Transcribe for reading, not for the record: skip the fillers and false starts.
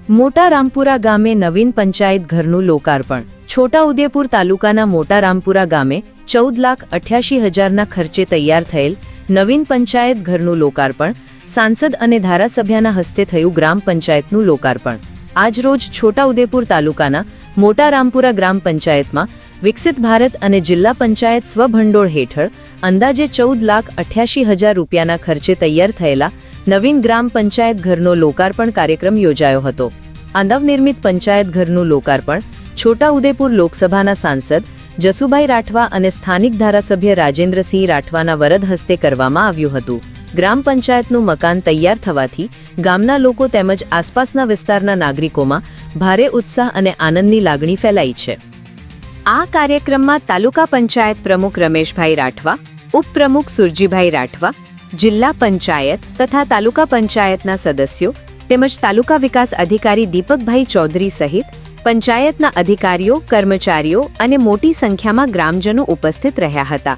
મોટા રામપુરા ગામે નવીન પંચાયત ઘરનું લોકાર્પણ। છોટાઉદેપુર તાલુકાના મોટા રામપુરા ગામે 14,88,000ના ખર્ચે તૈયાર થયેલ નવીન પંચાયત ઘરનું લોકાર્પણ સાંસદ અને ધારાસભ્યના હસ્તે થયું। ગ્રામ પંચાયતનું લોકાર્પણ આજરોજ છોટાઉદેપુર તાલુકાના મોટા રામપુરા ગ્રામ પંચાયતમાં વિકસિત ભારત અને જિલ્લા પંચાયત સ્વભંડોળ હેઠળ અંદાજે 14,88,000 રૂપિયાના ખર્ચે તૈયાર થયેલા નવીન ગ્રામ પંચાયત ઘરનો લોકાર્પણ કાર્યક્રમ યોજાયો હતો। આ નવનિર્મિત પંચાયત ઘરનું લોકાર્પણ છોટાઉદેપુર લોકસભાના સાંસદ જસુભાઈ રાઠવા અને સ્થાનિક ધારાસભ્ય રાજેન્દ્રસિંહ રાઠવાના વરદ હસ્તે કરવામાં આવ્યું હતું। ગ્રામ પંચાયતનું મકાન તૈયાર થવાથી ગામના લોકો તેમજ આસપાસના વિસ્તારના નાગરિકોમાં ભારે ઉત્સાહ અને આનંદની લાગણી ફેલાઈ છે। આ કાર્યક્રમમાં તાલુકા પંચાયત પ્રમુખ રમેશભાઈ રાઠવા, ઉપપ્રમુખ સુરજીભાઈ રાઠવા, જિલ્લા પંચાયત તથા તાલુકા પંચાયતના સદસ્યો તેમજ તાલુકા વિકાસ અધિકારી દીપકભાઈ ચૌધરી સહિત પંચાયતના અધિકારીઓ, કર્મચારીઓ અને મોટી સંખ્યામાં ગ્રામજનો ઉપસ્થિત રહ્યા હતા।